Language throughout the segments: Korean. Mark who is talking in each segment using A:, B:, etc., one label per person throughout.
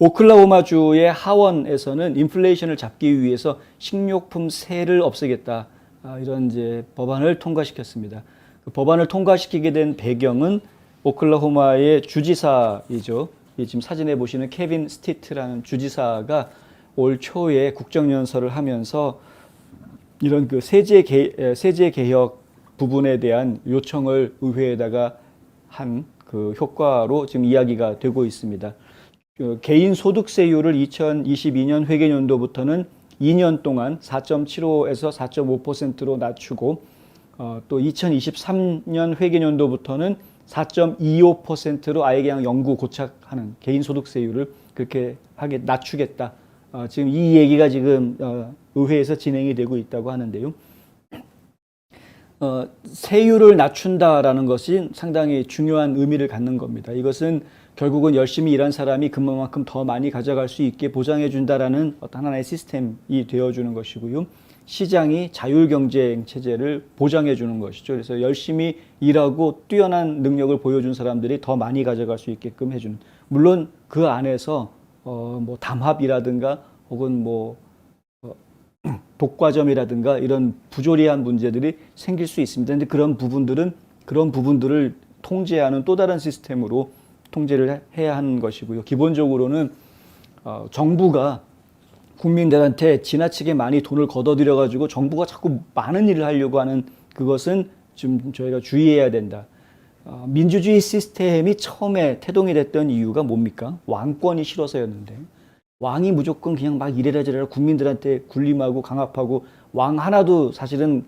A: 오클라호마주의 하원에서는 인플레이션을 잡기 위해서 식료품세를 없애겠다. 이런 이제 법안을 통과시켰습니다. 그 법안을 통과시키게 된 배경은 오클라호마의 주지사이죠. 지금 사진에 보시는 케빈 스티트라는 주지사가 올 초에 국정연설을 하면서 이런 그 세제 개혁 부분에 대한 요청을 의회에다가 한 그 효과로 지금 이야기가 되고 있습니다. 개인 소득세율을 2022년 회계연도부터는 2년 동안 4.75에서 4.5%로 낮추고 또 2023년 회계연도부터는 4.25%로 아예 그냥 영구 고착하는 개인 소득세율을 그렇게 하게 낮추겠다. 지금 이 얘기가 지금 의회에서 진행이 되고 있다고 하는데요. 세율을 낮춘다라는 것이 상당히 중요한 의미를 갖는 겁니다. 이것은 결국은 열심히 일한 사람이 그만큼 더 많이 가져갈 수 있게 보장해 준다라는 어떤 하나의 시스템이 되어주는 것이고요. 시장이 자율경쟁 체제를 보장해 주는 것이죠. 그래서 열심히 일하고 뛰어난 능력을 보여준 사람들이 더 많이 가져갈 수 있게끔 해주는. 물론 그 안에서 뭐 담합이라든가 혹은 뭐 독과점이라든가 이런 부조리한 문제들이 생길 수 있습니다. 근데 그런 부분들을 통제하는 또 다른 시스템으로 통제를 해야 하는 것이고요. 기본적으로는 정부가 국민들한테 지나치게 많이 돈을 걷어들여 가지고 정부가 자꾸 많은 일을 하려고 하는 그것은 좀 저희가 주의해야 된다. 민주주의 시스템이 처음에 태동이 됐던 이유가 뭡니까? 왕권이 싫어서였는데, 왕이 무조건 그냥 막 이래라 저래라 국민들한테 군림하고 강압하고, 왕 하나도 사실은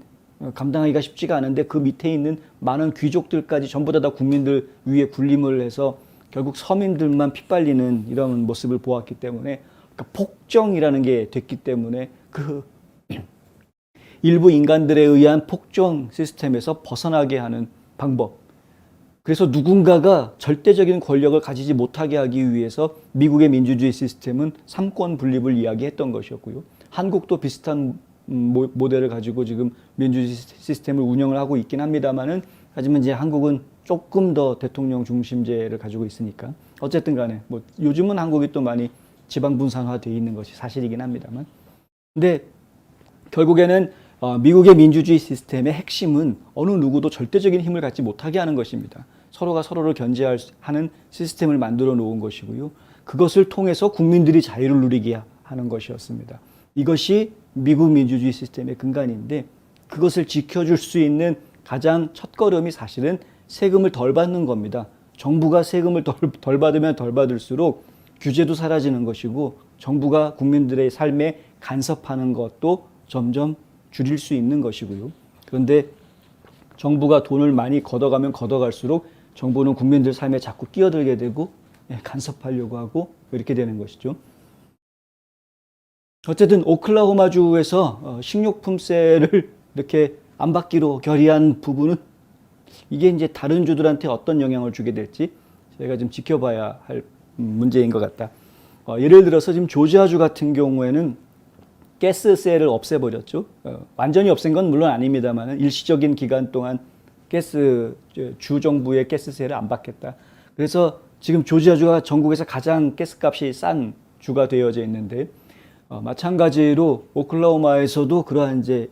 A: 감당하기가 쉽지가 않은데 그 밑에 있는 많은 귀족들까지 전부 다 국민들 위에 군림을 해서 결국 서민들만 핏발리는 이런 모습을 보았기 때문에, 그러니까 폭정이라는 게 됐기 때문에 그 일부 인간들에 의한 폭정 시스템에서 벗어나게 하는 방법. 그래서 누군가가 절대적인 권력을 가지지 못하게 하기 위해서 미국의 민주주의 시스템은 삼권 분립을 이야기했던 것이었고요. 한국도 비슷한 모델을 가지고 지금 민주주의 시스템을 운영을 하고 있긴 합니다만은, 하지만 이제 한국은 조금 더 대통령 중심제를 가지고 있으니까 어쨌든 간에 뭐 요즘은 한국이 또 많이 지방 분산화되어 있는 것이 사실이긴 합니다만, 근데 결국에는 미국의 민주주의 시스템의 핵심은 어느 누구도 절대적인 힘을 갖지 못하게 하는 것입니다. 서로가 서로를 견제하는 시스템을 만들어 놓은 것이고요. 그것을 통해서 국민들이 자유를 누리게 하는 것이었습니다. 이것이 미국 민주주의 시스템의 근간인데, 그것을 지켜줄 수 있는 가장 첫걸음이 사실은 세금을 덜 받는 겁니다. 정부가 세금을 덜 받으면 덜 받을수록 규제도 사라지는 것이고, 정부가 국민들의 삶에 간섭하는 것도 점점 줄일 수 있는 것이고요. 그런데 정부가 돈을 많이 걷어가면 걷어갈수록 정부는 국민들 삶에 자꾸 끼어들게 되고 간섭하려고 하고 이렇게 되는 것이죠. 어쨌든 오클라호마주에서 식료품세를 이렇게 안 받기로 결의한 부분은, 이게 이제 다른 주들한테 어떤 영향을 주게 될지 저희가 좀 지켜봐야 할 문제인 것 같다. 예를 들어서 지금 조지아주 같은 경우에는 가스세를 없애버렸죠. 완전히 없앤 건 물론 아닙니다만 일시적인 기간 동안 주 정부의 가스세를 안 받겠다. 그래서 지금 조지아주가 전국에서 가장 가스값이 싼 주가 되어져 있는데, 마찬가지로 오클라호마에서도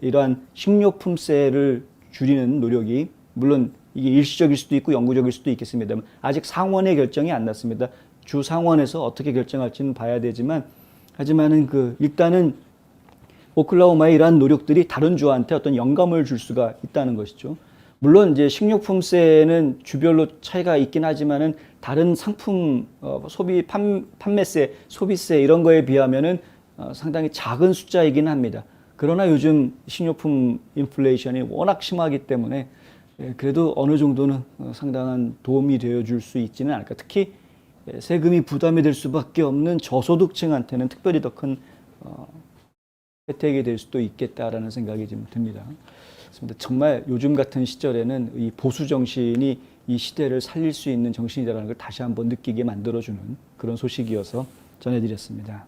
A: 이러한 식료품세를 줄이는 노력이, 물론 이게 일시적일 수도 있고 영구적일 수도 있겠습니다만 아직 상원의 결정이 안 났습니다. 주 상원에서 어떻게 결정할지는 봐야 되지만, 하지만은 일단은 오클라호마의 이러한 노력들이 다른 주한테 어떤 영감을 줄 수가 있다는 것이죠. 물론 이제 식료품세는 주별로 차이가 있긴 하지만은 다른 상품 판매세, 소비세 이런 거에 비하면은 상당히 작은 숫자이긴 합니다. 그러나 요즘 식료품 인플레이션이 워낙 심하기 때문에 그래도 어느 정도는 상당한 도움이 되어줄 수 있지는 않을까. 특히 세금이 부담이 될 수밖에 없는 저소득층한테는 특별히 더 큰 혜택이 될 수도 있겠다라는 생각이 좀 듭니다. 정말 요즘 같은 시절에는 이 보수 정신이 이 시대를 살릴 수 있는 정신이라는 걸 다시 한번 느끼게 만들어주는 그런 소식이어서 전해드렸습니다.